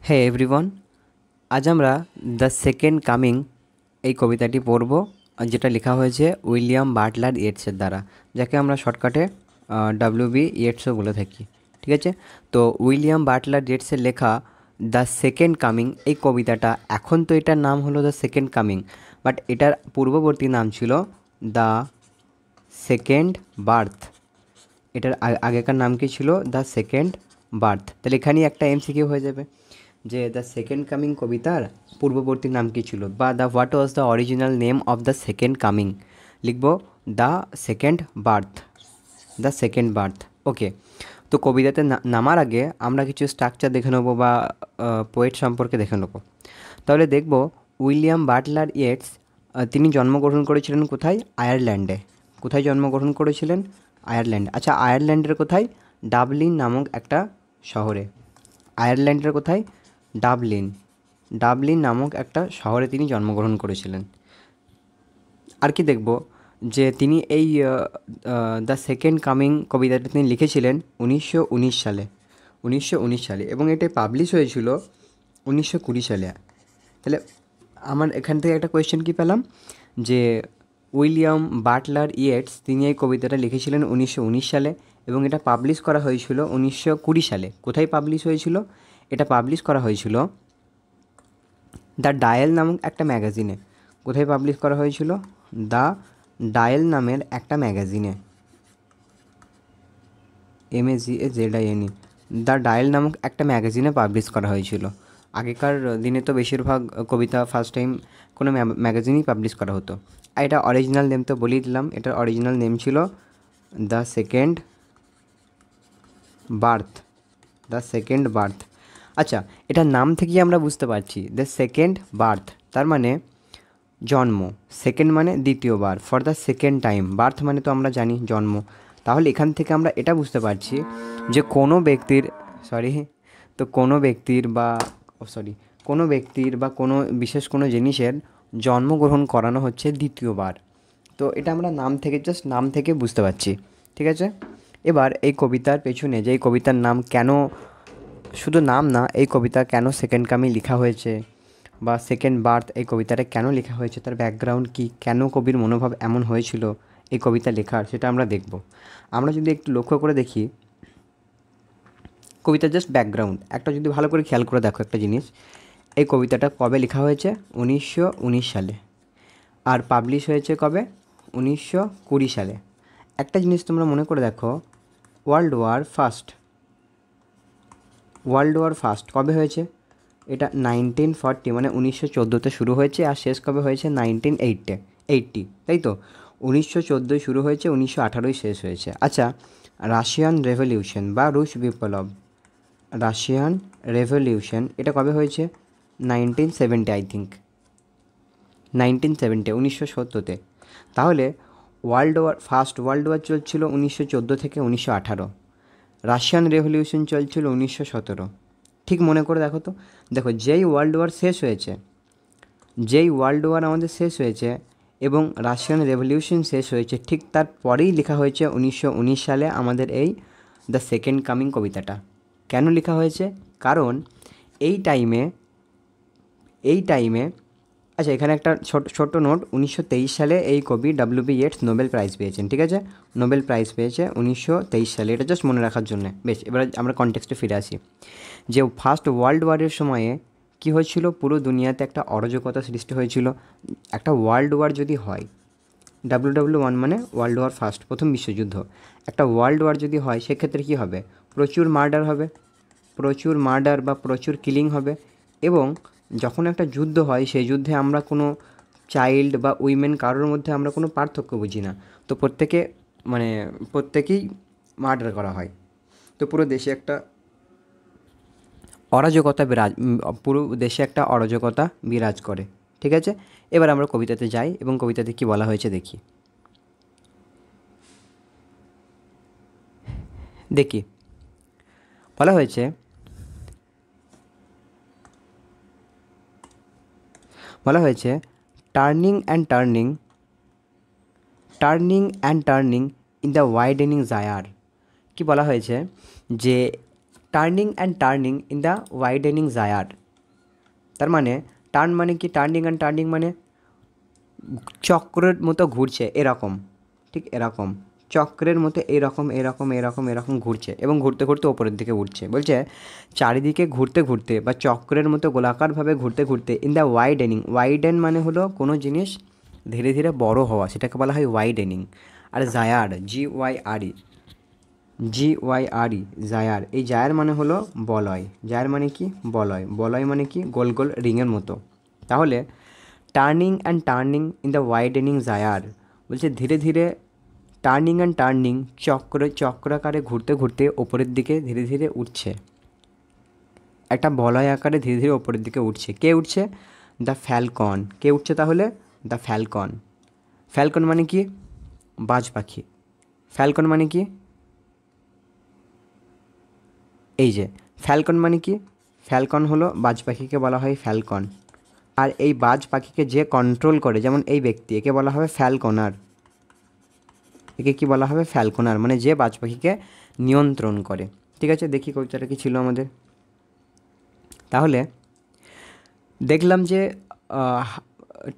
হে everyone, আজ আমরা the second coming এই কবিতাটি পড়ব, যেটা লেখা হয়েছে উইলিয়াম বাটলার ইয়েটসের দ্বারা, যাকে আমরা শর্টকাটে WB ইয়েটসও বলে থাকি। ঠিক আছে, তো উইলিয়াম বাটলার ইয়েটসের লেখা দ্য সেকেন্ড কামিং এই কবিতাটা, এখন তো এটার নাম হলো দ্য সেকেন্ড কামিং, বাট এটার পূর্ববর্তী নাম ছিল দ্য সেকেন্ড বার্থ। এটার আগেকার নাম কি ছিল? The second birth. তাহলে এখানেই একটা MCQ হয়ে যাবে যে দ্য সেকেন্ড কামিং কবিতার পূর্ববর্তী নাম কী ছিল, বা what was the original name of the second coming. লিখব the second birth, the second birth. Okay, তো কবিতাতে নামার আগে আমরা কিছু স্ট্রাকচার দেখে নেবো বা পোয়েট সম্পর্কে দেখে নেবো। তাহলে দেখব উইলিয়াম বাটলার ইয়েটস তিনি জন্মগ্রহণ করেছিলেন কোথায়? আয়ারল্যান্ডে। কোথায় জন্মগ্রহণ করেছিলেন? আয়ারল্যান্ড। আচ্ছা, আয়ারল্যান্ডের কোথায়? ডাবলিন নামক একটা শহরে। আয়ারল্যান্ডের কোথায়? ডাবলিন নামক একটা শহরে তিনি জন্মগ্রহণ করেছিলেন। আর কি দেখব যে তিনি এই দ্য সেকেন্ড কামিং কবিতাটা তিনি লিখেছিলেন 1919 সালে, 1919 সালে, এবং এটা পাবলিশ হয়েছিল 1920 সালে। তাহলে আমার এখান থেকে একটা কোয়েশ্চেন কি পেলাম যে উইলিয়াম বাটলার ইয়েটস তিনি এই কবিতাটা লিখেছিলেন 1919 সালে এবং এটা পাবলিশ করা হয়েছিল 1920 সালে। কোথায় পাবলিশ হয়েছিল? এটা পাবলিশ করা হয়েছিল দ্য ডায়াল নামক একটা ম্যাগাজিনে। কোথায় পাবলিশ করা হয়েছিল? দ্য ডায়াল নামের একটা ম্যাগাজিনে, MAGAZINE, দ্য ডায়াল নামক একটা ম্যাগাজিনে পাবলিশ করা হয়েছিল। আগেকার দিনে তো বেশিরভাগ কবিতা ফার্স্ট টাইম কোনো ম্যাগাজিনেই পাবলিশ করা হতো। আর এটা অরিজিনাল নেম তো বলেই দিলাম, এটার অরিজিনাল নেম ছিল the second birth, the second birth. আচ্ছা, এটার নাম থেকেই আমরা বুঝতে পারছি দ্য সেকেন্ড বার্থ তার মানে জন্ম, সেকেন্ড মানে দ্বিতীয়বার, for the second time, birth মানে তো আমরা জানি জন্ম। তাহলে এখান থেকে আমরা এটা বুঝতে পারছি যে কোনো ব্যক্তির কোনো বিশেষ কোনো জিনিসের জন্মগ্রহণ করানো হচ্ছে দ্বিতীয়বার। তো এটা আমরা নাম থেকে, জাস্ট নাম থেকে বুঝতে পারছি। ঠিক আছে, এবার এই কবিতার পেছনে যে এই কবিতার নাম কেন, শুধু নাম না, এই কবিতা কেন সেকেন্ড কামিং লেখা হয়েছে বা সেকেন্ড বার্থ এই কবিতাটা কেন লেখা হয়েছে, তার ব্যাকগ্রাউন্ড কী, কেন কবির মনোভাব এমন হয়েছিল এই কবিতা লেখার, সেটা আমরা দেখব। আমরা যদি একটু লক্ষ্য করে দেখি কবিতার জাস্ট ব্যাকগ্রাউন্ড একটা যদি ভালো করে খেয়াল করে দেখো একটা জিনিস, এই কবিতাটা কবে লেখা হয়েছে? 1919 সালে। আর পাবলিশ হয়েছে কবে? 1920 সালে। একটা জিনিস তোমরা মনে করে দেখো, ওয়ার্ল্ড ওয়ার ফার্স্ট কবে হয়েছে? এটা 1940 মানে 1914-তে শুরু হয়েছে, আর শেষ কবে হয়েছে? 1980, তাই তো? 1914 শুরু হয়েছে, 1918 শেষ হয়েছে। আচ্ছা, রাশিয়ান রেভলিউশন বা রুশ বিপ্লব, রাশিয়ান রেভলিউশন এটা কবে হয়েছে? 1970, আই থিঙ্ক 1970, 1970-তে। তাহলে ফার্স্ট ওয়ার্ল্ড ওয়ার চলছিল 1914 থেকে 1918, রাশিয়ান রেভলিউশন চলছিল 1917। ঠিক মনে করে দেখো তো, দেখো যেই ওয়ার্ল্ড ওয়ার আমাদের শেষ হয়েছে এবং রাশিয়ান রেভলিউশন শেষ হয়েছে, ঠিক তারপরেই লেখা হয়েছে 1919 সালে আমাদের এই দ্য সেকেন্ড কামিং কবিতাটা। কেন লেখা হয়েছে? কারণ এই টাইমে আচ্ছা, এখানে একটা ছোট্ট নোট, 1923 সালে এই কবি WB ইয়েটস নোবেল প্রাইজ পেয়েছেন। ঠিক আছে, নোবেল প্রাইজ পেয়েছে 1923 সালে, এটা জাস্ট মনে রাখার জন্য। বেশ, এবার আমরা কনটেক্সটে ফিরে আসি যে ফার্স্ট ওয়ার্ল্ড ওয়ারের সময়ে কী হয়েছিল, পুরো দুনিয়াতে একটা অরাজকতা সৃষ্টি হয়েছিল। একটা ওয়ার্ল্ড ওয়ার যদি হয়, WW1 মানে ওয়ার্ল্ড ওয়ার ফার্স্ট, প্রথম বিশ্বযুদ্ধ, একটা ওয়ার্ল্ড ওয়ার যদি হয় সেক্ষেত্রে কী হবে? প্রচুর মার্ডার বা প্রচুর কিলিং হবে। এবং যখন একটা যুদ্ধ হয় সেই যুদ্ধে আমরা কোনো চাইল্ড বা উইমেন কারোর মধ্যে আমরা কোনো পার্থক্য বুঝি না, তো প্রত্যেকেই মার্ডার করা হয়। তো পুরো দেশে একটা অরাজকতা বিরাজ করে। ঠিক আছে, এবার আমরা কবিতাতে যাই এবং কবিতাতে কি বলা হয়েছে দেখি। বলা হয়েছে টার্নিং ইন দ্য ওয়াইডেনিং জায়ার। কি বলা হয়েছে? যে টার্নিং ইন দ্য ওয়াইডেনিং জায়ার, তার মানে টার্ন মানে কি, টার্নিং অ্যান্ড টার্নিং মানে চক্রের মতো ঘুরছে এরকম, ঠিক এরকম চক্রের মতো এরকম এরকম এরকম এরকম ঘুরছে এবং ঘুরতে ঘুরতে ওপরের দিকে উঠছে। বলছে চারিদিকে ঘুরতে ঘুরতে বা চক্রের মতো গোলাকারভাবে ঘুরতে ঘুরতে ইন দ্য ওয়াইডেনিং, ওয়াইডেন মানে হলো কোনো জিনিস ধীরে ধীরে বড় হওয়া, সেটাকে বলা হয় ওয়াইডেনিং। আর জায়ার, জিওয়াইআরই জায়ার, এই জায়ার মানে হলো বলয়। জায়ার মানে কি, বলয়। বলয় মানে কি, গোল গোল রিংয়ের মতো। তাহলে turning and turning in the widening gyre, বলছে ধীরে ধীরে টার্নিং অ্যান্ড টার্নিং চক্রাকারে ঘুরতে ঘুরতে ওপরের দিকে ধীরে ধীরে উঠছে, একটা বলয় আকারে ধীরে ধীরে ওপরের দিকে উঠছে। কে উঠছে? The Falcon. কে উঠছে তাহলে? The Falcon. ফ্যালকন মানে কি? বাজ পাখি। ফ্যালকন মানে কি? এই যে ফ্যালকন মানে কি, ফ্যালকন হলো বাজ পাখিকে বলা হয় ফ্যালকন। আর এই বাজ পাখিকে যে কন্ট্রোল করে, যেমন এই ব্যক্তি, একে বলা হবে ফ্যালকনার। একে কি বলা হবে? ফ্যালকনার, মানে যে বাজ পাখিকে নিয়ন্ত্রণ করে। ঠিক আছে, দেখি কবিতাটা কি ছিল আমাদের। তাহলে দেখলাম যে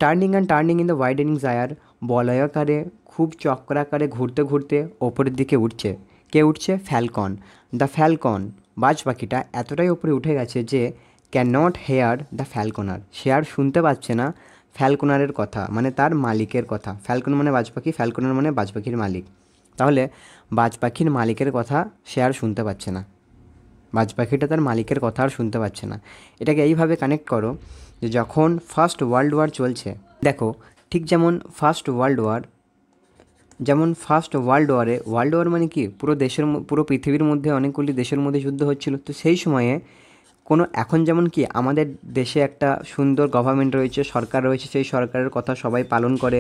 turning and turning in the widening gyre, বলয়াকারে খুব চক্রাকারে ঘুরতে ঘুরতে ওপরের দিকে উঠছে। কে উঠছে? ফ্যালকন। দ্য ফ্যালকন, বাজ পাখিটা এতটাই ওপরে উঠে গেছে যে can not hear the falconer, সে আর শুনতে পাচ্ছে না ফ্যালকনারের কথা, মানে তার মালিকের কথা। ফ্যালকন মানে বাজ পাখি, ফ্যালকনার মানে বাজ পাখির মালিক। তাহলে বাজ পাখির মালিকের কথা সে আর শুনতে পাচ্ছে না, বাজ পাখিটা তার মালিকের কথা আর শুনতে পাচ্ছে না। এটাকে এইভাবে কানেক্ট করো যে যখন ফার্স্ট ওয়ার্ল্ড ওয়ার চলছে, দেখো ঠিক যেমন first world war, world war মানে কি, পুরো পৃথিবীর মধ্যে অনেকগুলি দেশের মধ্যে যুদ্ধ হচ্ছিল। তো সেই সময়ে এখন যেমন কি আমাদের দেশে একটা সুন্দর গভর্নমেন্ট রয়েছে, সরকার রয়েছে, সেই সরকারের কথা সবাই পালন করে,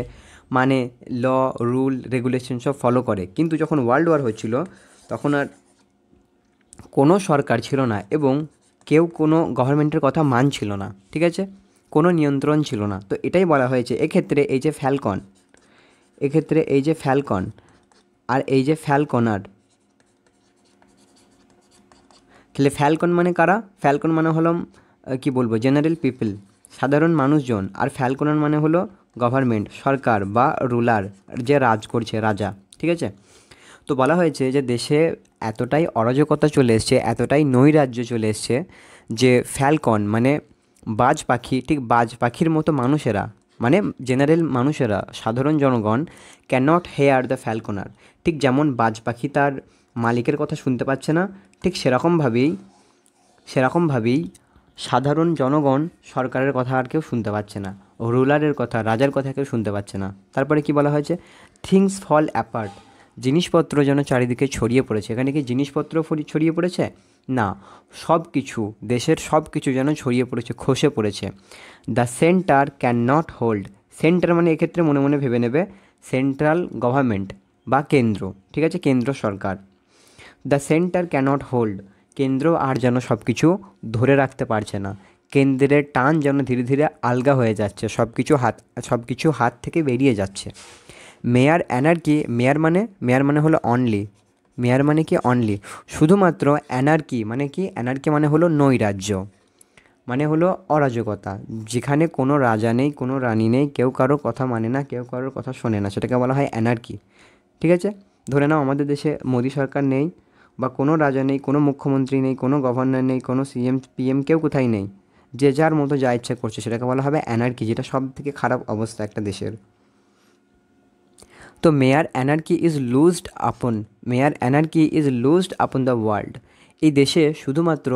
মানে ল, রুল, রেগুলেশন সব ফলো করে। কিন্তু যখন ওয়ার্ল্ড ওয়ার হচ্ছিল তখন আর কোনো সরকার ছিল না এবং কেউ কোনো গভর্নমেন্টের কথা মানছিল না, ঠিক আছে, কোনো নিয়ন্ত্রণ ছিল না। তো এটাই বলা হয়েছে এক্ষেত্রে এই যে ফ্যালকন, আর এই যে ফ্যালকনার, তাহলে ফ্যালকন মানে কারা? ফ্যালকন মানে হলো কি বলবো, জেনারেল পিপল, সাধারণ মানুষজন। আর ফ্যালকনার মানে হলো গভর্নমেন্ট, সরকার বা রুলার, যে রাজ করছে, রাজা। ঠিক আছে, তো বলা হয়েছে যে দেশে এতটাই অরাজকতা চলে এসছে, এতটাই নৈরাজ্য চলে এসছে যে ফ্যালকন মানে বাজ পাখি, ঠিক বাজ পাখির মতো মানুষেরা, মানে জেনারেল মানুষেরা, সাধারণ জনগণ can not hear the falconer, ঠিক যেমন বাজ পাখি তার মালিকের কথা শুনতে পাচ্ছে না, ঠিক সেরকমভাবেই সাধারণ জনগণ সরকারের কথা আর কেউ শুনতে পাচ্ছে না, রুলারের কথা, রাজার কথা কেউ শুনতে পাচ্ছে না। তারপরে কি বলা হয়েছে? থিংস ফল অ্যাপার্ট, জিনিসপত্র যেন চারিদিকে ছড়িয়ে পড়েছে। এখানে কি জিনিসপত্র ছড়িয়ে পড়েছে? না, সব কিছু, দেশের সব কিছু যেন ছড়িয়ে পড়েছে, খসে পড়েছে। The centre can not hold, centre মানে এক্ষেত্রে মনে মনে ভেবে নেবে সেন্ট্রাল গভর্নমেন্ট বা কেন্দ্র, ঠিক আছে, কেন্দ্র সরকার। দ্য সেন্টার ক্যানট হোল্ড, কেন্দ্র আর যেন সব কিছু ধরে রাখতে পারছে না, কেন্দ্রের টান যেন ধীরে ধীরে আলগা হয়ে যাচ্ছে, সব কিছু হাত থেকে বেরিয়ে যাচ্ছে। মেয়ার অ্যানার্কি, মেয়ার মানে হলো অনলি, মেয়ার মানে কি অনলি, শুধুমাত্র। অ্যানার্কি মানে কি? অ্যানার্কি মানে হলো নৈরাজ্য, মানে হলো অরাজকতা, যেখানে কোনো রাজা নেই, কোনো রানী নেই, কেউ কারোর কথা মানে না, কেউ কারোর কথা শোনে না, সেটাকে বলা হয় অ্যানার্কি। ঠিক আছে, ধরে নাও আমাদের দেশে মোদি সরকার নেই, বা কোনো রাজা নেই, কোনো মুখ্যমন্ত্রী নেই, কোনো গভর্নর নেই, কোনো সিএম পিএম কেউ কোথায় নেই, যে যার মতো যা ইচ্ছা করছে, সেটাকে বলা হবে অ্যানার্কি, যেটা সব থেকে খারাপ অবস্থা একটা দেশের। তো মেয়ার অ্যানার্কি ইজ লুজড আপন দ্য ওয়ার্ল্ড, এই দেশে শুধুমাত্র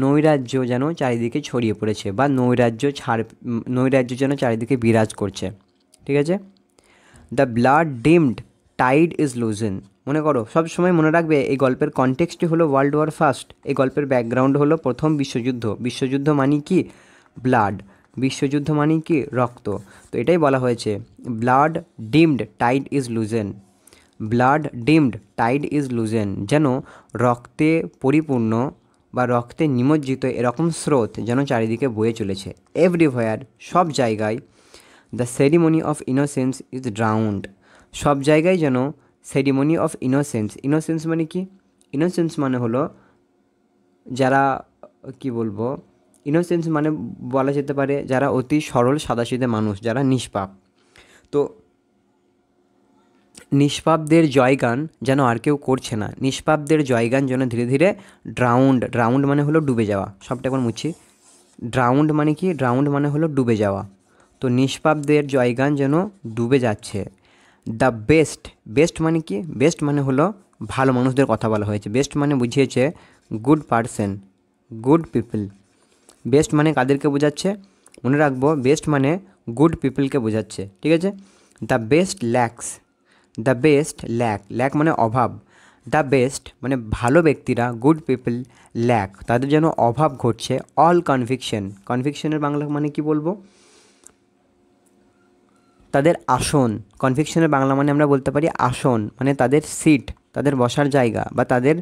নৈরাজ্য যেন চারিদিকে ছড়িয়ে পড়েছে, বা নৈরাজ্য যেন চারিদিকে বিরাজ করছে। ঠিক আছে, the blood dimmed tide is loosen, মনে করো, সব সময় মনে রাখবে এই গল্পের কনটেক্সটই হলো ওয়ার্ল্ড ওয়ার ফার্স্ট, এই গল্পের ব্যাকগ্রাউন্ড হলো প্রথম বিশ্বযুদ্ধ। বিশ্বযুদ্ধ মানে কি? ব্লাড, বিশ্বযুদ্ধ মানে কি? রক্ত। তো এটাই বলা হয়েছে, blood dimmed tide is loosen, blood dimmed tide is loosen, যেন রক্তে পরিপূর্ণ বা রক্তে নিমজ্জিত এরকম স্রোত যেন চারিদিকে বয়ে চলেছে। এভরিহোয়ার, সব জায়গায়। The ceremony of innocence is drowned, সব জায়গায় যেন সেরিমনি অফ ইনোসেন্স মানে কি? ইনোসেন্স মানে হলো যারা, কি বলবো, ইনোসেন্স মানে বলা যেতে পারে যারা অতি সরল সাদাসিধে মানুষ, যারা নিষ্পাপ। তো নিষ্পাপদের জয়গান যেন আর কেউ করছে না, নিষ্পাপদের জয়গান যেন ধীরে ধীরে ড্রাউন্ড মানে হলো ডুবে যাওয়া, সবটা একবার মুছি। ড্রাউন্ড মানে কি? ড্রাউন্ড মানে হলো ডুবে যাওয়া। তো নিষ্পাপদের জয়গান যেন ডুবে যাচ্ছে। দ্য বেস্ট মানে কি? বেস্ট মানে হলো ভালো মানুষদের কথা বলা হয়েছে। বেস্ট মানে বুঝিয়েছে good person, good people. Best মানে কাদেরকে বোঝাচ্ছে? মনে রাখবো, বেস্ট মানে গুড পিপলকে বোঝাচ্ছে, ঠিক আছে। দ্য বেস্ট ল্যাক মানে অভাব। দ্য বেস্ট মানে ভালো ব্যক্তিরা, গুড পিপল ল্যাক তাদের যেন অভাব ঘটছে অল কনভিকশনের বাংলা মানে কি বলবো? তাদের আসন। কনভিকশনের বাংলা মানে আমরা বলতে পারি আসন, মানে তাদের সিট, তাদের বসার জায়গা বা তাদের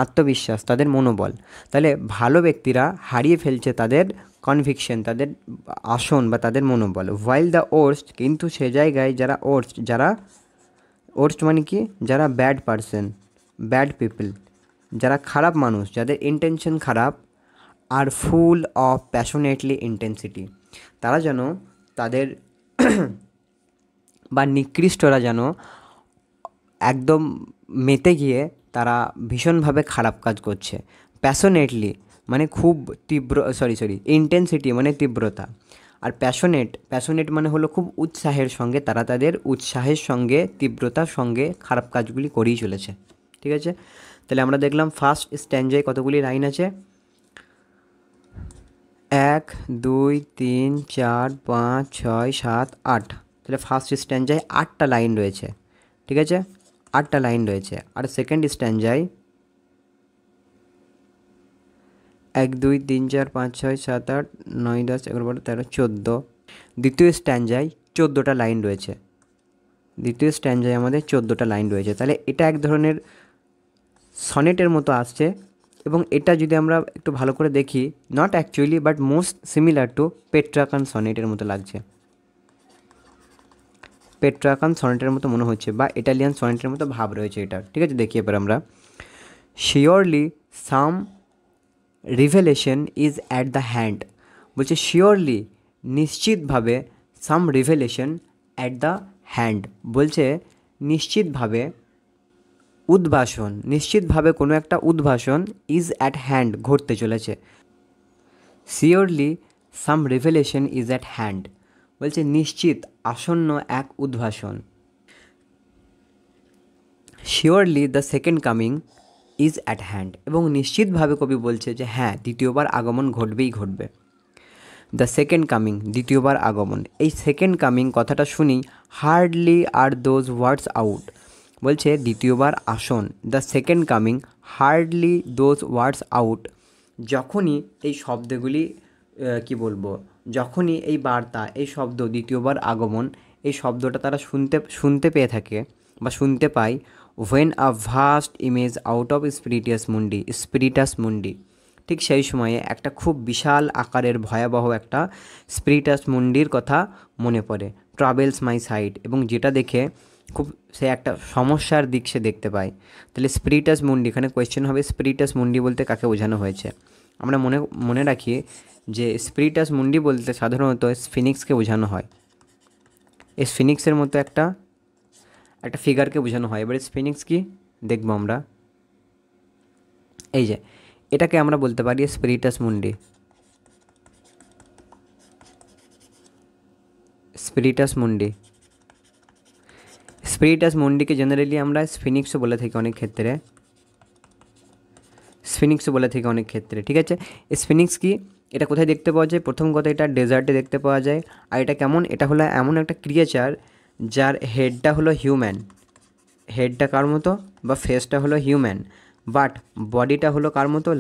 আত্মবিশ্বাস, তাদের মনোবল। তাহলে ভালো ব্যক্তিরা হারিয়ে ফেলছে তাদের কনভিকশন, তাদের আসন বা তাদের মনোবল। হোয়াইল দ্য ওর্স্ট, কিন্তু সে জায়গায় যারা ওর্স্ট মানে কি? যারা ব্যাড পিপল, যারা খারাপ মানুষ, যাদের ইন্টেনশন খারাপ, আর ফুল অফ প্যাশনেটলি ইন্টেন্সিটি, তারা যেন তাদের বা নিকৃষ্টরা যেন একদম মেতে গিয়ে তারা ভীষণভাবে খারাপ কাজ করছে। প্যাশনেটলি মানে খুব তীব্র, ইন্টেন্সিটি মানে তীব্রতা। আর প্যাশনেট মানে হলো খুব উৎসাহের সঙ্গে, তারা তাদের উৎসাহের সঙ্গে, তীব্রতার সঙ্গে খারাপ কাজগুলি করেই চলেছে, ঠিক আছে। তাহলে আমরা দেখলাম ফার্স্ট স্ট্যান্জায় কতগুলি লাইন আছে? 1 2 3 4 5 6 7 8। তাহলে ফার্স্ট স্ট্যান্জায় 8টা লাইন রয়েছে, ঠিক আছে, 8টা লাইন রয়েছে। আর সেকেন্ড স্ট্যান্জায় 1 2 3 4 5 6 7 8 9 10 11 12 13 14। দ্বিতীয় স্ট্যান্জায় 14টা লাইন রয়েছে। দ্বিতীয় স্ট্যান্জায় আমাদের 14টা লাইন রয়েছে। তাহলে এটা এক ধরনের সনেটের মতো আসছে, এবং এটা যদি আমরা একটু ভালো করে দেখি, not actually but most similar to Petrarchan সনেটের মতো লাগছে। পেট্রাকান সনেটের মতো মনে হচ্ছে, বা ইটালিয়ান সনেটের মতো ভাব রয়েছে এটা, ঠিক আছে। দেখি এবার আমরা, surely some revelation is at the hand. বলছে শিওরলি, নিশ্চিতভাবে, সাম রিভেলেশন অ্যাট দ্য হ্যান্ড, বলছে নিশ্চিতভাবে নিশ্চিতভাবে কোনো একটা উদ্ভাসন ইজ অ্যাট হ্যান্ড, ঘটতে চলেছে। Surely some revelation is at hand, বলছে নিশ্চিত আসন্ন এক উদ্ভাসন। Surely the second coming is at hand, এবং নিশ্চিতভাবে কবি বলছে যে হ্যাঁ, দ্বিতীয়বার আগমন ঘটবে। দ্য সেকেন্ড কামিং, দ্বিতীয়বার আগমন। এই সেকেন্ড কামিং কথাটা শুনি, hardly are those words out, বলছে দ্বিতীয়বার আসন। The second coming, hardly those words out, যখনই এই শব্দগুলি যখনই এই বার্তা, এই শব্দ দ্বিতীয়বার আগমন, এই শব্দটা তারা শুনতে পেয়ে থাকে বা শুনতে পায়। When a vast image out of spiritus mundi, ঠিক সেই সময়ে একটা খুব বিশাল আকারের ভয়াবহ একটা স্পিরিটাস মুন্ডির কথা মনে পড়ে। ট্রাভেলস মাই সাইড, এবং যেটা দেখে খুব সে একটা সমস্যার দিক সে দেখতে পায়। তাহলে স্পিরিটাস মুন্ডি, এখানে কোয়েশ্চেন হবে স্পিরিটাস মুন্ডি বলতে কাকে বোঝানো হয়েছে। আমরা মনে রাখি যে স্পিরিটাস মুন্ডি বলতে সাধারণত স্ফিনিক্সকে বোঝানো হয়। এই স্ফিনিক্সের মতো একটা ফিগারকে বোঝানো হয়। এবারে স্ফিনিক্স কি দেখবো আমরা, এই যে এটাকে আমরা বলতে পারি স্পিরিটাস মুন্ডি। স্পিরিটাস মুন্ডিকে জেনারেলি আমরা স্ফিনিক্সও বলে থাকি অনেক ক্ষেত্রে, ঠিক আছে। স্ফিনিক্স কি, এটা কোথায় দেখতে পাওয়া যায়? প্রথম কথা, এটা ডেজার্টে দেখতে পাওয়া যায়। আর এটা কেমন? এটা হলো এমন একটা ক্রিয়েচার যার হেডটা হলো হিউম্যান, হেডটা কার মতো, বা ফেসটা হলো হিউম্যান, বাট বডিটা হলো কার মতো?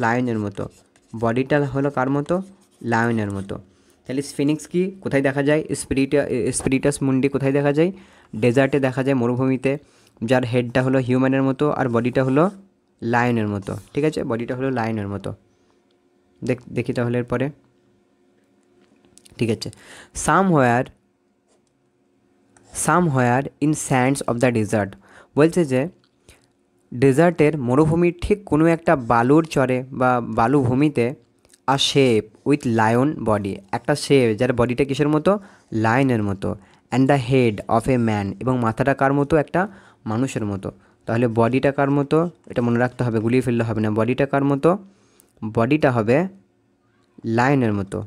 লায়নের মতো। তাহলে স্ফিনিক্স কি কোথায় দেখা যায়? স্পিরিটাস মুন্ডি কোথায় দেখা যায়? ডেজার্টে দেখা যায়, মরুভূমিতে, যার হেডটা হলো হিউম্যানের মতো আর বডিটা হলো লায়নের মতো, ঠিক আছে, বডিটা হলো লায়নের মতো। দেখি তাহলে এরপরে, ঠিক আছে। Somewhere in sands of the desert, বলছে যে ডেজার্টের মরুভূমির ঠিক কোনো একটা বালুর চরে বা বালুভূমিতে আ শেপ উইথ লায়ন বডি, একটা শেপ যার বডিটা কিসের মতো, লায়নের মতো, and the head of a man, এবং মাথাটা কার মতো, একটা মানুষের মতো। তাহলে বডিটা কার মতো, এটা মনে রাখতে হবে, গুলিয়ে ফেললে হবে না। বডিটা কার মতো, বডিটা হবে লায়নের মতো,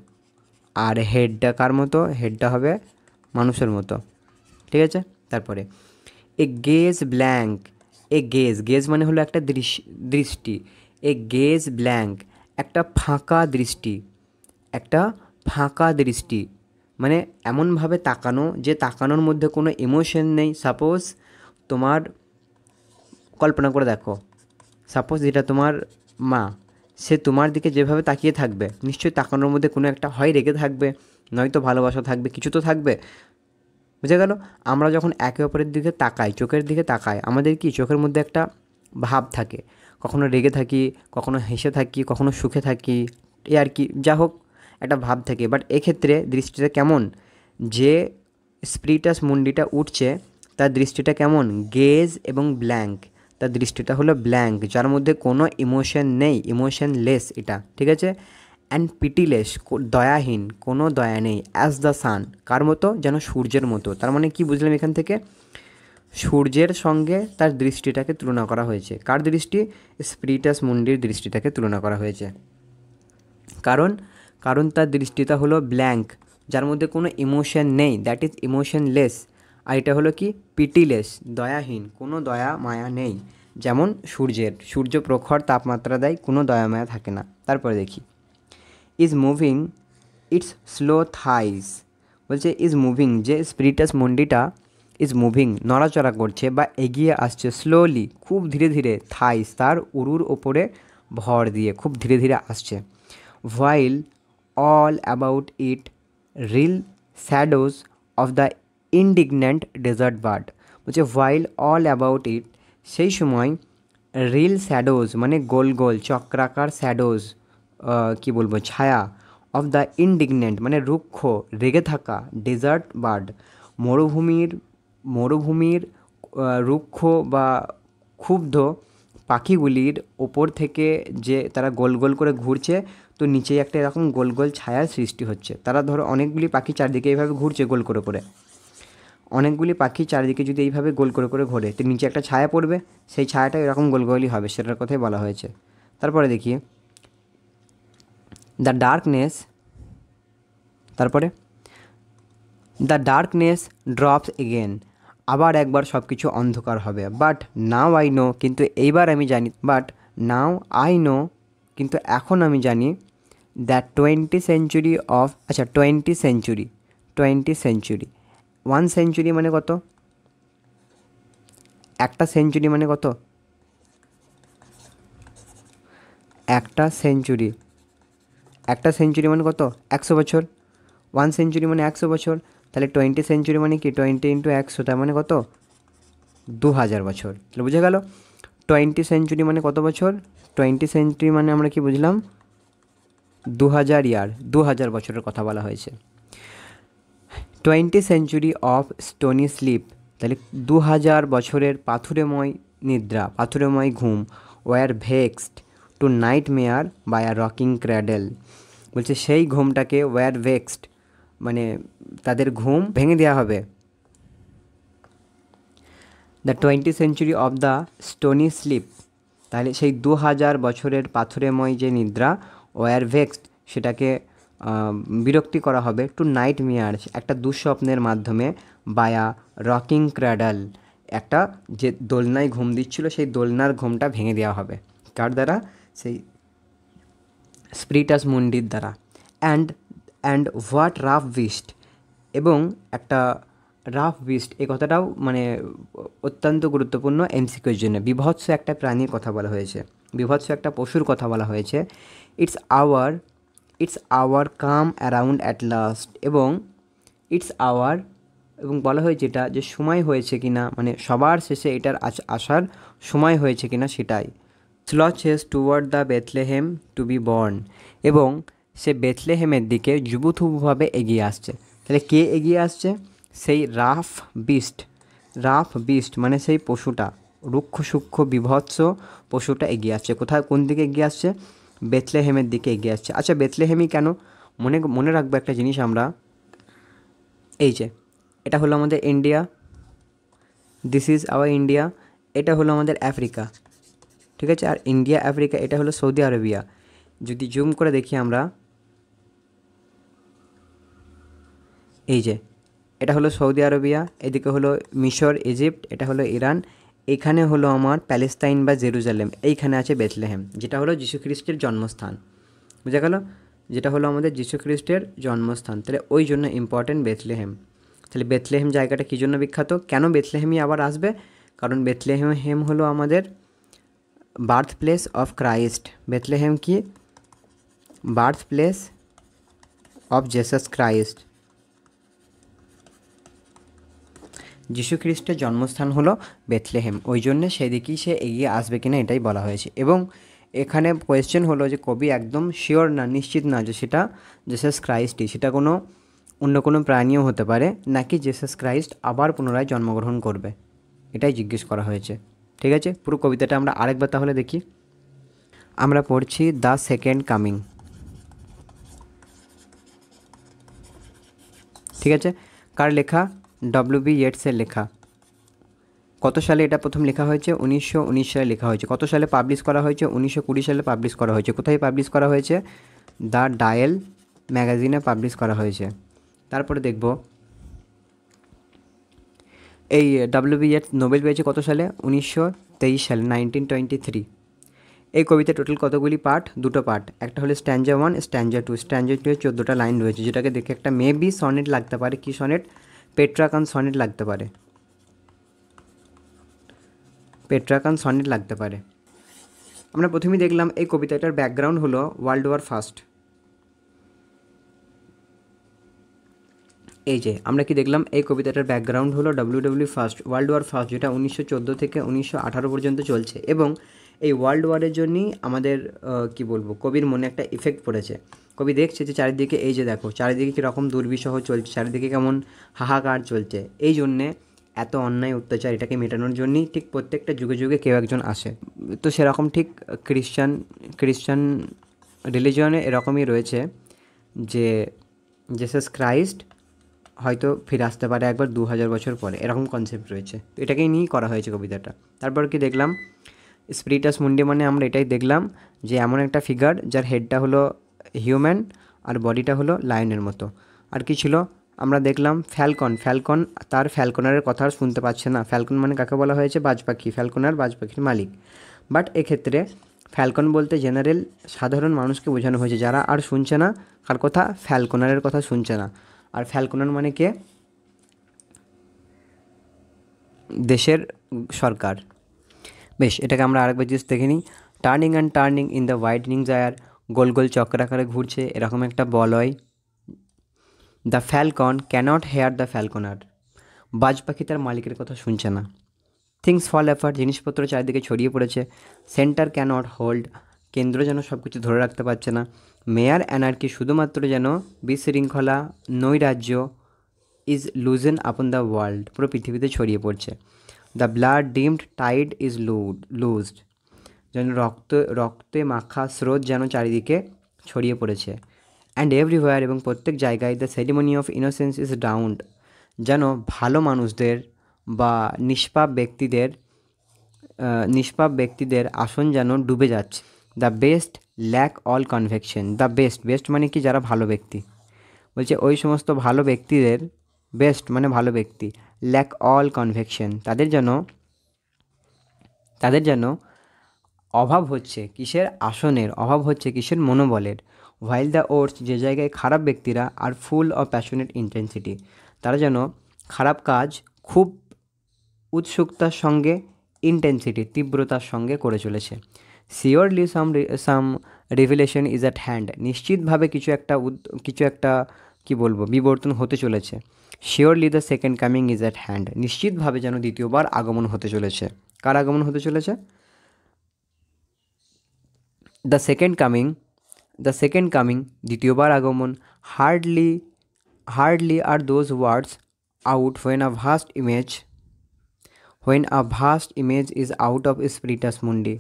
আর হেডটা কার মতো, হেডটা হবে মানুষের মতো, ঠিক আছে। তারপরে এ গেজ ব্ল্যাঙ্ক, এ গেজ, গেজ মানে হলো একটা দৃষ্টি, এ গেজ ব্ল্যাঙ্ক, একটা ফাঁকা দৃষ্টি, একটা ফাঁকা দৃষ্টি মানে এমনভাবে তাকানো যে তাকানোর মধ্যে কোনো ইমোশন নেই। সাপোজ তোমার, কল্পনা করে দেখো, সাপোজ যেটা তোমার মা, সে তোমার দিকে যেভাবে তাকিয়ে থাকবে, নিশ্চয়ই তাকানোর মধ্যে কোনো একটা হয় রেগে থাকবে, নয়তো ভালোবাসা থাকবে, কিছু তো থাকবে, বুঝে গেল। আমরা যখন একে অপরের দিকে তাকাই, চোখের দিকে তাকাই, আমাদের কি চোখের মধ্যে একটা ভাব থাকে, কখনো রেগে থাকি, কখনো হেসে থাকি, কখনো সুখে থাকি, এ আর কি, যা হোক একটা ভাব থাকে। বাট এক্ষেত্রে দৃষ্টিটা কেমন, যে স্পিরিটাস মুন্ডিটা উঠছে তার দৃষ্টিটা কেমন, গেজ এবং ব্ল্যাঙ্ক, তার দৃষ্টিটা হলো ব্ল্যাঙ্ক, যার মধ্যে কোনো ইমোশন নেই, ইমোশনলেস এটা, ঠিক আছে। অ্যান্ড পিটিলেস, দয়াহীন, কোনো দয়া নেই। অ্যাজ দ্য সান, কার মতো, যেন সূর্যের মতো। তার মানে কি বুঝলাম এখান থেকে, সূর্যের সঙ্গে তার দৃষ্টিটাকে তুলনা করা হয়েছে। কার দৃষ্টি, স্পিরিটাস মুন্ডির দৃষ্টিটাকে তুলনা করা হয়েছে। কারণ কারণ তার দৃষ্টিটা হলো ব্ল্যাঙ্ক, যার মধ্যে কোনো ইমোশন নেই, দ্যাট ইজ ইমোশনলেস। আর এটা হলো কি, পিটিলেস, দয়াহীন, কোনো দয়া মায়া নেই, যেমন সূর্যের, সূর্য প্রখর তাপমাত্রা দেয়, কোনো দয়া মায়া থাকে না। তারপরে দেখি, ইজ মুভিং ইটস স্লো থাইস, বলছে ইজ মুভিং, যে স্পিরিটাস মন্ডিটা ইজ মুভিং, নড়াচড়া করছে বা এগিয়ে আসছে, স্লোলি, খুব ধীরে ধীরে, থাইস, তার উরুর ওপরে ভর দিয়ে খুব ধীরে ধীরে আসছে। while all about it real shadows of the indignant desert bird, বলছে while all about it, সেই সময় রিল শ্যাডোজ মানে গোল গোল চক্রাকার শ্যাডোজ, কি বলবো, ছায়া, অফ দ্য ইনডিগনেন্ট মানে রুক্ষ, রেগে থাকা, ডেজার্ট বার্ড, মরুভূমির রুক্ষ বা ক্ষুব্ধ পাখিগুলির ওপর থেকে যে তারা গোল গোল করে ঘুরছে, তো নিচেই একটা এরকম গোল গোল ছায়ার সৃষ্টি হচ্ছে। তারা ধরো অনেকগুলি পাখি চারদিকে এইভাবে ঘুরছে গোল করে করে, অনেকগুলি পাখি চারিদিকে যদি এইভাবে গোল করে করে ঘোরে, তো নিচে একটা ছায়া পড়বে, সেই ছায়াটা এরকম গোল গোলই হবে, সেটার কথাই বলা হয়েছে। তারপরে দেখি, দ্য ডার্কনেস, তারপরে দ্য ডার্কনেস ড্রপস এগেন, আবার একবার সব কিছু অন্ধকার হবে। বাট নাও আই নো, কিন্তু এইবার আমি জানি, বাট নাও আই নো, কিন্তু এখন আমি জানি, দ্যাট 20th সেঞ্চুরি অফ, আচ্ছা 20th সেঞ্চুরি, 1 সেঞ্চুরি মানে কত, একটা সেঞ্চুরি মানে কত, একটা সেঞ্চুরি মানে কত, 100 বছর, 1 সেঞ্চুরি মানে 100 বছর, তাহলে 20 সেঞ্চুরি মানে কি, 20 ইন্টু 100, তার মানে কত, 2000 বছর। তাহলে বুঝে গেল 20 সেঞ্চুরি মানে কত বছর, 20 সেঞ্চুরি মানে আমরা কি বুঝলাম, 2000 ইয়ার, 2000 বছরের কথা বলা হয়েছে। 20 সেঞ্চুরি অফ স্টোনি স্লিপ, তাহলে 2000 বছরের পাথুরেময় নিদ্রা, পাথুরেময় ঘুম, were vexed to nightmare by a rocking cradle, বলছে সেই ঘুমটাকে ওয়ার ভেক্সড মানে তাদের ঘুম ভেঙে দেওয়া হবে। The 20th century of the stony sleep, তাহলে সেই 2000 বছরের পাথুরেময় যে নিদ্রা, ওয়ার ভেক্সড, সেটাকে বিরক্তি করা হবে, টু নাইট মেয়ার্স, একটা দুঃস্বপ্নের মাধ্যমে, বায়া রকিং ক্র্যাডল, একটা যে দোলনায় ঘুম দিচ্ছিল সেই দোলনার ঘুমটা ভেঙে দেওয়া হবে, কার দ্বারা, সেই স্পিরিটাস মুন্ডির দ্বারা। অ্যান্ড হোয়াট রাফ বিস্ট, এবং একটা রাফ বিস্ট, এই কথাটাও মানে অত্যন্ত গুরুত্বপূর্ণ এমসিকিউর জন্য, বিভৎস একটা প্রাণীর কথা বলা হয়েছে, বিভৎস একটা পশুর কথা বলা হয়েছে। Its hour come around at last, এবং ইটস আওয়ার, এবং বলা হয়েছে এটা যে সময় হয়েছে কিনা, মানে সবার শেষে এটার আসার সময় হয়েছে কিনা সেটাই। Slouches towards the Bethlehem to be born, এবং সে বেথলেহেমের দিকে যুবুথুবুভাবে এগিয়ে আসছে। তাহলে কে এগিয়ে আসছে, সেই রাফ বিস্ট মানে সেই পশুটা, রুক্ষ সূক্ষ্ম বিভৎস পশুটা এগিয়ে আসছে। কোথায়, কোন দিকে এগিয়ে আসছে, বেথলেহেমের দিকে এগিয়ে আসছে। আচ্ছা, বেথলেহেমই কেন? মনে রাখবো একটা জিনিস আমরা, এই যে এটা হলো আমাদের India, this is our India, এটা হলো আমাদের আফ্রিকা, ঠিক আছে? আর ইন্ডিয়া আফ্রিকা এটা হলো সৌদি আরবিয়া। যদি জুম করে দেখি আমরা, এই যে এটা হলো সৌদি আরবিয়া, এদিকে হলো মিশর, ইজিপ্ট, এটা হলো ইরান, এখানে হলো আমার প্যালেস্তাইন বা জেরুজালেম, এইখানে আছে বেথলেহেম, যেটা হলো যীশু খ্রিস্টের জন্মস্থান। বুঝা গেল? যেটা হলো আমাদের যীশু খ্রিস্টের জন্মস্থান, তাহলে ওই জন্য ইম্পর্টেন্ট বেথলেহেম। তাহলে বেথলেহেম জায়গাটা কী জন্য বিখ্যাত? কেন বেথলেহেমই আবার আসবে? কারণ বেথলেহেম হলো আমাদের birth place of Christ. Bethlehem কি? Birth place of Jesus Christ. যীশু খ্রিস্টের জন্মস্থান হলো বেথলেহেম, ওই জন্যে সেদিকেই সে এগিয়ে আসবে কিনা এটাই বলা হয়েছে। এবং এখানে কোয়েশ্চেন হলো যে কবি একদম শিওর না, নিশ্চিত না যে সেটা জেসাস ক্রাইস্টই, সেটা অন্য কোনো প্রাণীও হতে পারে, নাকি জেসাস ক্রাইস্ট আবার পুনরায় জন্মগ্রহণ করবে, এটাই জিজ্ঞেস করা হয়েছে। ঠিক আছে, পুরো কবিতাটা আমরা আরেকবার তাহলে দেখি। আমরা পড়ছি দ্য সেকেন্ড কামিং, ঠিক আছে? কার লেখা? ডব্লিউ.বি. ইয়েটসের লেখা। কত সালে এটা প্রথম লেখা হয়েছে? 1919 সালে লেখা হয়েছে। কত সালে পাবলিশ করা হয়েছে? 1920 সালে পাবলিশ করা হয়েছে। কোথায় পাবলিশ করা হয়েছে? দ্য ডায়াল ম্যাগাজিনে পাবলিশ করা হয়েছে। তারপরে দেখব এই ডব্লিউ.বি. ইয়েটস নোবেল পেয়েছে কত সালে? 1923 সালে, 1923। এই কবিতা টোটাল কতগুলি পার্ট? দুটো পার্ট, একটা হলো স্ট্যাঞ্জা 1, স্ট্যাঞ্জা 2। স্ট্যাঞ্জা 2 14টা লাইন রয়েছে, যেটাকে দেখে একটা মেবি সনেট লাগতে পারে। কি সনেট? পেট্রাকান সনেট লাগতে পারে, পেট্রাকান সনেট লাগতে পারে। আমরা প্রথমেই দেখলাম এই কবিতাটার ব্যাকগ্রাউন্ড হলো ওয়ার্ল্ড ওয়ার ফার্স্ট। এই যে আমরা কি দেখলাম, এই কবিতাটার ব্যাকগ্রাউন্ড হলো ফার্স্ট, ওয়ার্ল্ড ওয়ার ফার্স্ট, যেটা 1914 থেকে 1918 পর্যন্ত চলছে। এবং এই ওয়ার্ল্ড ওয়ারের জন্যই আমাদের কি বলবো, কবির মনে একটা ইফেক্ট পড়েছে। কবি দেখছে যে চারিদিকে, এই যে দেখো চারিদিকে কীরকম দুর্বিষহ চলছে, চারিদিকে কেমন হাহাকার চলছে, এই জন্যে এত অন্যায় অত্যাচার, এটাকে মেটানোর জন্যই ঠিক প্রত্যেকটা যুগে যুগে কেউ একজন আসে। তো সেরকম ঠিক খ্রিশ্চান রিলিজিয়নে এরকমই রয়েছে যে জেসাস ক্রাইস্ট হয়তো ফিরে আসতে পারে একবার 2000 বছর পরে, এরকম কনসেপ্ট রয়েছে। তো এটাকেই নিয়েই করা হয়েছে কবিতাটা। তারপর কি দেখলাম? স্পিরিটাস মুন্ডি মানে আমরা এটাই দেখলাম যে এমন একটা ফিগার যার হেডটা হলো হিউম্যান আর বডিটা হলো লায়নের মতো। আর কি ছিল? আমরা দেখলাম ফ্যালকন তার ফ্যালকনারের কথা আর শুনতে পাচ্ছে না। ফ্যালকন মানে কাকে বলা হয়েছে? বাজ পাখি। ফ্যালকনার বাজ পাখির মালিক। বাট এক্ষেত্রে ফ্যালকন বলতে জেনারেল সাধারণ মানুষকে বোঝানো হয়েছে, যারা আর শুনছে না কার কথা? ফ্যালকনারের কথা শুনছে না। আর ফ্যালকনার মানে কে? দেশের সরকার। বেশ, এটাকে আমরা আরেকবার জিনিস দেখে নিই। Turning and turning in the widening gyre, গোল গোল চক্রাকারে ঘুরছে এরকম একটা বলয়। The falcon cannot hear the falconer, বাজ পাখি তার মালিকের কথা শুনছে না। থিংস ফল অ্যাপার্ট, জিনিসপত্র চারিদিকে ছড়িয়ে পড়েছে। সেন্টার ক্যানট হোল্ড, কেন্দ্র যেন সব কিছু ধরে রাখতে পারছে না। মেয়ার অ্যানার্কি, শুধুমাত্র যেন বিশৃঙ্খলা, নৈরাজ্য is loosed upon the world, পুরো পৃথিবীতে ছড়িয়ে পড়ছে। The blood dimmed tide is loosed, যেন রক্তে মাখা স্রোত যেন চারিদিকে ছড়িয়ে পড়েছে। অ্যান্ড এভরিওয়্যার, এবং প্রত্যেক জায়গায় the ceremony of innocence is drowned, যেন ভালো মানুষদের বা নিষ্পাপ ব্যক্তিদের আসন যেন ডুবে যাচ্ছে। The best lack all conviction, the best মানে কি? যারা ভালো ব্যক্তি, বলছে ওই সমস্ত ভালো ব্যক্তিদের, বেস্ট মানে ভালো ব্যক্তি, ল্যাক অল কনভেকশন, তাদের যেন অভাব হচ্ছে কিসের? আসনের। অভাব হচ্ছে কিসের? মনোবলের। হোয়াইল দ্য ওর্স, যে জায়গায় খারাপ ব্যক্তিরা আর ফুল অফ প্যাশনেট ইন্টেন্সিটি, তারা যেন খারাপ কাজ খুব উৎসুকতার সঙ্গে, ইন্টেন্সিটি তীব্রতার সঙ্গে করে চলেছে। Surely some revelation is at hand, নিশ্চিতভাবে কিছু একটা কি বলবো, বিবর্তন হতে চলেছে। Surely the second coming is at hand, নিশ্চিতভাবে যেন দ্বিতীয়বার আগমন হতে চলেছে। কার আগমন হতে চলেছে? দ্য সেকেন্ড কামিং, দ্বিতীয়বার আগমন। Hardly are those words out when a vast image is out of spiritus mundi,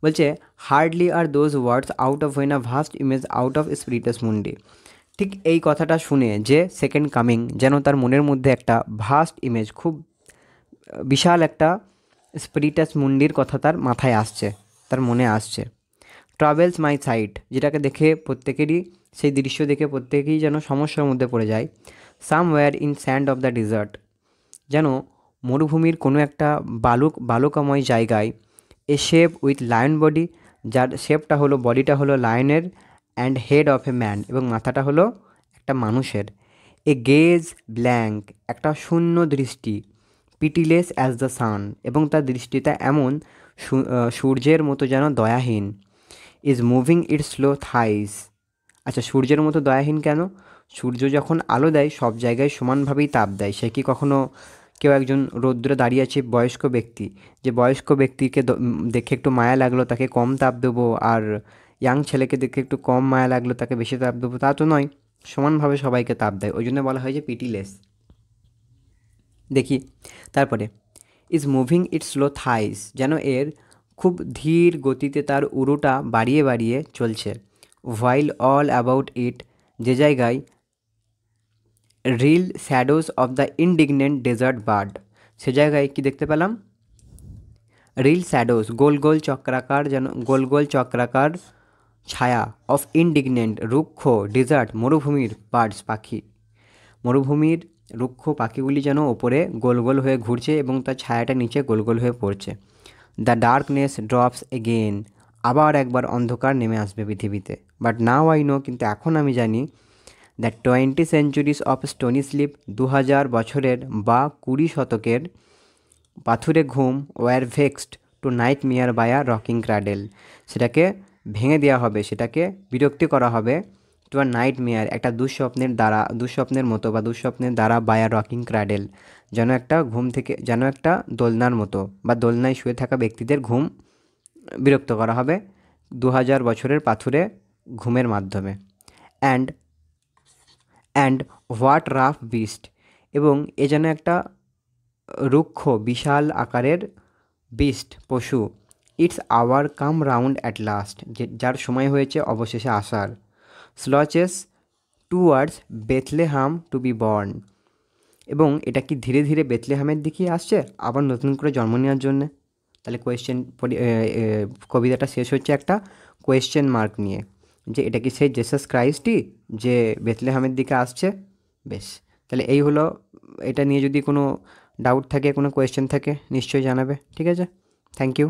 বলছে hardly are those words out of when a vast image out of spiritus mundi. ঠিক এই কথাটা শুনে যে second coming যেন তার মনের মধ্যে একটা ভাস্ট ইমেজ, খুব বিশাল একটা স্পিরিটাস মুন্ডির কথা তার মাথায় আসছে, তার মনে আসছে। ট্রাভেলস মাই সাইট, যেটাকে দেখে প্রত্যেকেরই, সেই দৃশ্য দেখে প্রত্যেকেই যেন সমস্যার মধ্যে পড়ে যায়। Somewhere in sand of the desert, যেন মরুভূমির কোনো একটা বালুকাময় জায়গায় a shape with lion body, যার শেপটা হলো, বডিটা হলো লায়নের, and head of a man, এবং মাথাটা হলো একটা মানুষের। এ গেজ ব্ল্যাঙ্ক, একটা শূন্য দৃষ্টি। পিটিলেস অ্যাজ দ্য সান, এবং তার দৃষ্টিটা এমন সূর্যের মতো যেন দয়াহীন। ইজ মুভিং ইট স্লো থাইস, আচ্ছা সূর্যের মতো দয়াহীন কেন? সূর্য যখন আলো দেয় সব জায়গায় সমানভাবেই তাপ দেয়। সে কি কখনো কেউ একজন রৌদ্রে দাঁড়িয়ে আছে বয়স্ক ব্যক্তি, যে বয়স্ক ব্যক্তিকে দেখে একটু মায়া লাগলো তাকে কম তাপ দেবো, আর ইয়াং ছেলেকে দেখে একটু কম মায়া লাগলো তাকে বেশি তাপ দেবো, তা তো নয়, সমানভাবে সবাইকে তাপ দেয়। ওই জন্য বলা হয় যে পিটিলেস। দেখি তারপরে, ইজ মুভিং ইট স্লো থাইস, যেন এর খুব ধীর গতিতে তার উরুটা বাড়িয়ে বাড়িয়ে চলছে। হোয়াইল অল অ্যাবাউট ইট, যে জায়গায় reel shadows of the indignant desert birds, সে জায়গায় কি দেখতে পেলাম? রিল শ্যাডোজ, গোল গোল চক্রাকার, যেন গোল গোল চক্রাকার ছায়া, অফ ইনডিগনেন্ট রুক্ষ, ডেজার্ট মরুভূমির, বার্ডস পাখি, মরুভূমির রুক্ষ পাখিগুলি যেন ওপরে গোল গোল হয়ে ঘুরছে এবং তার ছায়াটা নিচে গোল গোল হয়ে পড়ছে। দ্য ডার্কনেস ড্রপস এগেন, আবার একবার অন্ধকার নেমে আসবে পৃথিবীতে। বাট নাও আই নো, কিন্তু এখন আমি জানি, the 20 centuries of stony sleep, 2000 বছরের বা 20 শতকের পাথুরে ঘুম, ওয়ার ভেক্সড টু নাইট মিয়ার বায়া রকিং ক্র্যাডেল, সেটাকে ভেঙে দেওয়া হবে, সেটাকে বিরক্তি করা হবে টু আর নাইট মেয়ার, একটা দুঃস্বপ্নের মতো বা দুঃস্বপ্নের দ্বারা বায়া রকিং ক্র্যাডেল, যেন একটা ঘুম থেকে, যেন একটা দোলনার মতো বা দোলনায় শুয়ে থাকা ব্যক্তিদের ঘুম বিরক্ত করা হবে 2000 বছরের পাথুরে ঘুমের মাধ্যমে। And and what rough beast, এবং এ যেন একটা রুক্ষ বিশাল আকারের বিস্ট, পশু। Its hour come round at last, যার সময় হয়েছে অবশেষে আসার। Slouches towards Bethlehem to be born, এবং এটা কি ধীরে ধীরে বেথলেহামের দিকেই আসছে আবার নতুন করে জন্ম নেওয়ার জন্যে। তাহলে কবিতাটা শেষ হচ্ছে একটা কোয়েশ্চেন মার্ক নিয়ে, যে এটা কি সেই জেসাস ক্রাইস্টই যে বেথলেহামের দিকে আসছে। বেশ, তাহলে এই হলো। এটা নিয়ে যদি কোনো ডাউট থাকে, কোনো কোয়েশ্চেন থাকে, নিশ্চয়ই জানাবে। ঠিক আছে, থ্যাংক ইউ।